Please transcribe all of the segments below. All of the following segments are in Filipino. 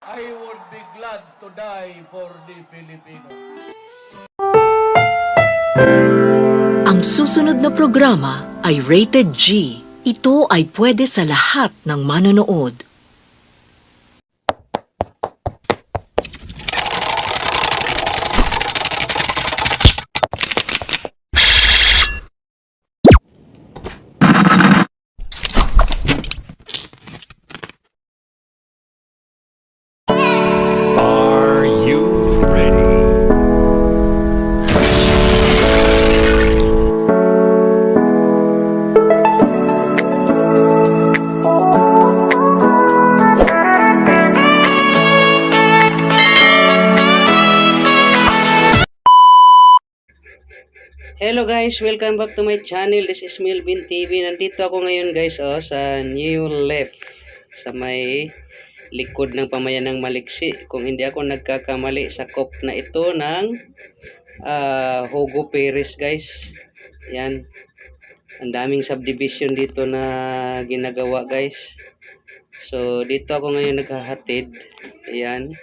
I would be glad to die for the Filipino. Ang susunod na programa ay Rated G. Ito ay pwede sa lahat ng manonood. Are you ready? Hello guys, welcome back to my channel. This is Melvin TV. Nandito ako ngayon guys sa New Left sa may likod ng Pamayan ng Maliksi. Kung hindi ako nagkakamali, sakop na ito ng Hugo Perez guys. Yan. Ang daming subdivision dito na ginagawa guys. So dito ako ngayon naghahatid. Ayan.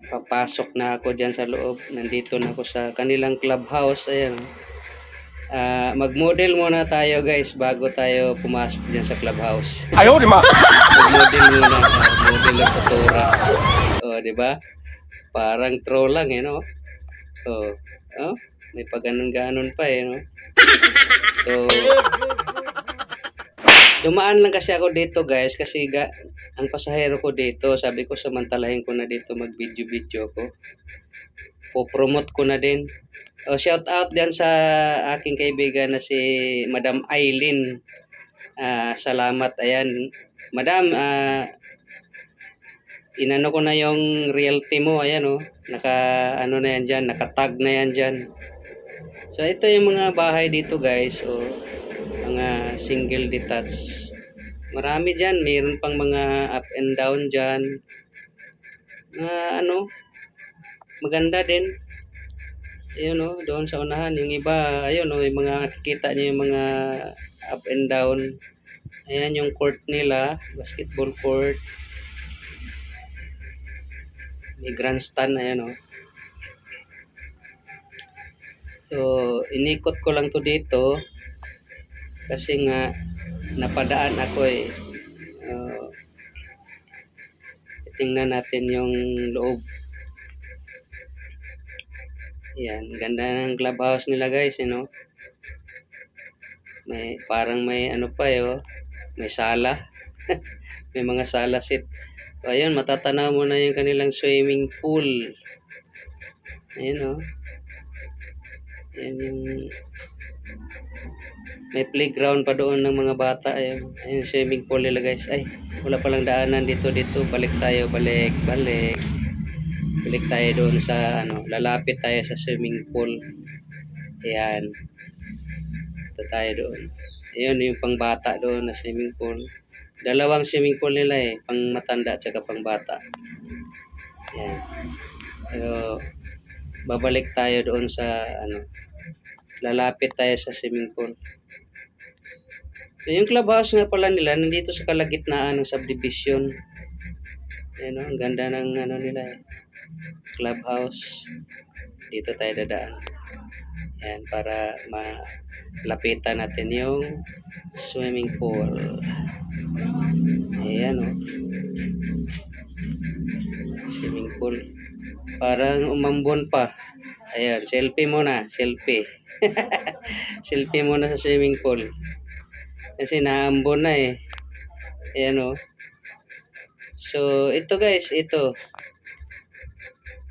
Papasok na ako dyan sa loob. Nandito na ako sa kanilang clubhouse. Ayan. Mag-model muna tayo guys bago tayo pumasok dyan sa clubhouse. Ayaw, di ba? Mag-model muna. Model ng fotora. O, di ba? Parang troll lang no? May paganon-ganon pa no? So, dumaan lang kasi ako dito guys kasi ang pasahero ko dito, sabi ko samantalahin ko na dito mag-video-video ko. Po-promote ko na din. Shout out diyan sa aking kaibigan na si Madam Aileen. Salamat. Ayan. Madam, inano ko na yung realty mo. Ayan Naka na yan dyan. Nakatag na yan dyan. So ito yung mga bahay dito guys. Mga single detached. Marami dyan. Mayroon pang mga up and down dyan. Maganda din. Ayun doon sa unahan. Yung iba, ayun yung mga nakikita nyo yung mga up and down. Ayan yung court nila. Basketball court. May grandstand. Ayan So, inikot ko lang to dito. Kasi nga, napadaan ako tingnan natin yung loob. Yan, ganda ng clubhouse nila guys, May parang may pa may sala. May mga sala seat. So, ayun, matatanaw mo na yung kanilang swimming pool. Ayun Yan yung may playground pa doon ng mga bata. Ayun swimming pool nila guys. Ay, wala palang daanan dito. Balik tayo, balik tayo doon sa lalapit tayo sa swimming pool. Ayan. Ito tayo doon. Ayun yung pangbata doon na swimming pool. Dalawang swimming pool nila pang matanda at saka pang bata. Ayan. Pero babalik tayo doon sa lalapit tayo sa swimming pool. So yung clubhouse nga pala nila nandito sa kalagitnaan ng subdivision. Ayan ang ganda ng nila clubhouse. Dito tayo dadaan. Ayan, para malapitan natin yung swimming pool. Ayan swimming pool. Parang umambon pa. Ayan, selfie muna. Selfie muna sa swimming pool. Kasi naambon na Ayan So, ito guys, ito.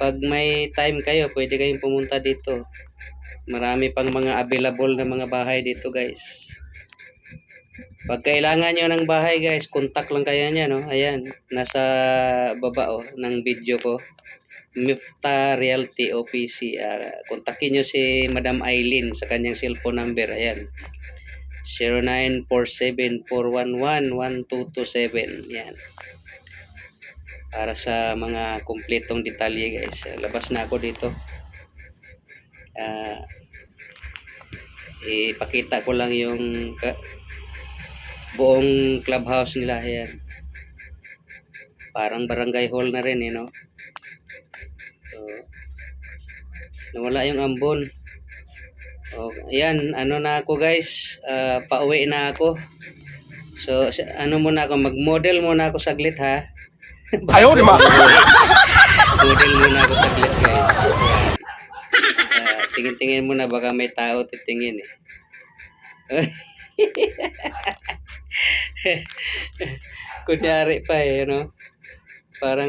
Pag may time kayo, pwede kayong pumunta dito. Marami pang mga available na mga bahay dito guys. Pag kailangan nyo ng bahay guys, contact lang kayo niya Ayan, nasa baba ng video ko. Mifta Realty OPC. Kontakin nyo si Madam Aileen sa kanyang cellphone number. Ayan. 0947-411-1227. Yan. Para sa mga kumpletong detalye guys. Labas na ako dito. Ipakita ko lang yung buong clubhouse nila. Ayan. Parang barangay hall na rin, no? So, nawala yung ambon. O, ayan, ano na ako guys, pauwi na ako. So, ano muna ako, mag-model muna ako saglit ha. Ayaw, di ba? Model muna ako saglit guys. Ayan. Tingin-tingin muna, baka may tao titingin eh. Kunyari pa eh, no? Parang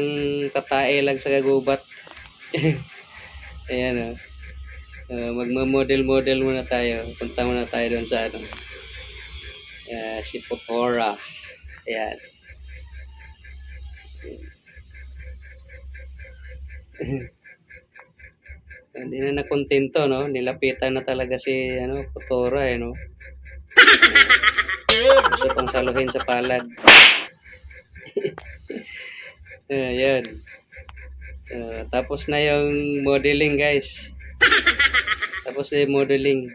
tatae lang sa kagubat. Ayan o. Magmamodel-model muna tayo. Punta muna tayo doon sa ano. Si Potora. Ayan. Hindi na nakontento, no? Nilapitan na talaga si ano, Potora, no? Gusto pang saluhin sa palad. Ayan. Tapos na yung modeling, guys. Tapos na yung modeling.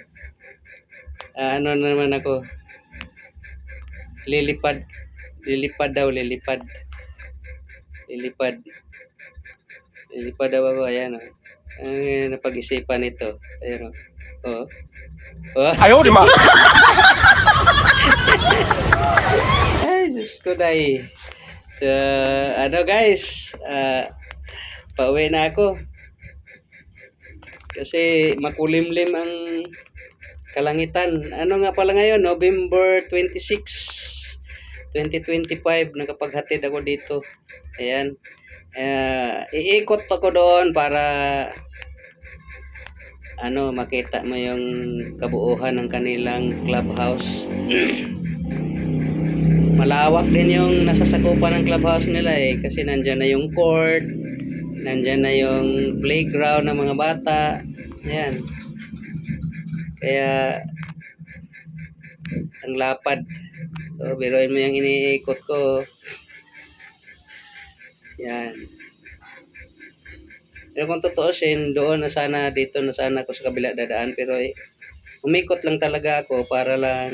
Ano naman ako? Lilipad. Lilipad daw, lilipad. Lilipad. Lilipad daw ako, ayan, oh. Napag-isipan ito. Ayan, oh. Oh. Ayaw, di ba? Ay, Diyos ko dahil. So, ano guys, pauwi na ako. Kasi makulimlim ang kalangitan. Ano nga pala ngayon, November 26, 2025, nakapaghatid ako dito. Ayan. Iikot ako doon para ano, makita mo yung kabuuhan ng kanilang clubhouse. Malawak din yung nasasakupan ng clubhouse nila eh, kasi nandyan na yung court, nandyan na yung playground ng mga bata. Ayan. Kaya ang lapad. So, biruin mo yung iniikot ko. Yan. Pero kung tutuusin, doon na sana, dito na sana ako sa kabila dadaan. Pero umikot lang talaga ako para lang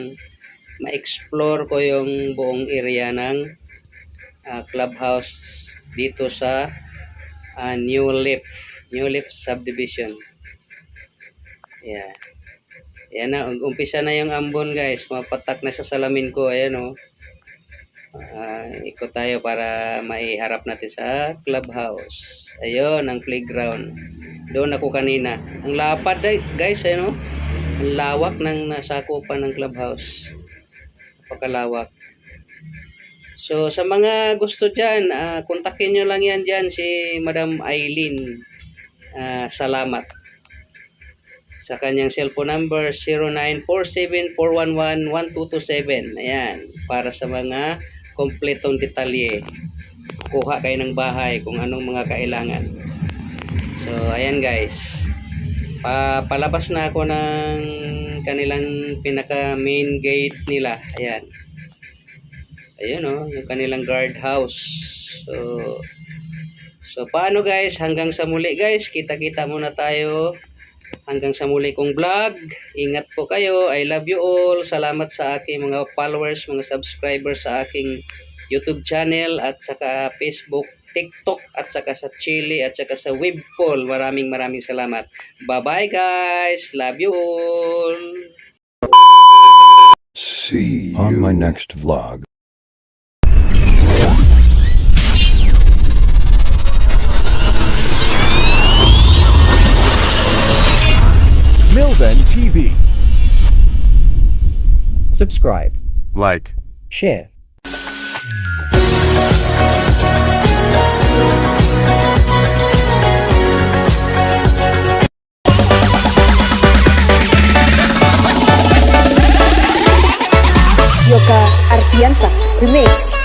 ma-explore ko yung buong area ng clubhouse dito sa New Leaf subdivision. Yeah. Yan na, umpisa na yung ambon guys. Mapatak na sa salamin ko. Ayan o. Ikot tayo para maiharap natin sa clubhouse. Ayun, ang playground. Doon ako kanina. Ang lapad guys, ano? Ang lawak ng nasakupan ng clubhouse. Pagkalawak. So, sa mga gusto dyan, kontakin nyo lang yan dyan si Madam Eileen. Salamat. Sa kanyang cellphone number, 0947-411-1227. Ayan, para sa mga kompletong detalye. Kuha kayo ng bahay kung anong mga kailangan. So, ayan guys. Palabas na ako ng kanilang pinaka main gate nila. Ayan. Ayun o, yung kanilang guardhouse. So, paano guys? Hanggang sa muli guys. Kita-kita muna tayo. Hanggang sa muli kong vlog. Ingat po kayo. I love you all. Salamat sa aking mga followers, mga subscribers sa aking YouTube channel at saka Facebook, TikTok at saka sa Chili at saka sa Webpol. Maraming salamat. Bye-bye guys. Love you all. See you on my next vlog. Milven TV. Subscribe, Like. share. Yoka Artiansa Remix.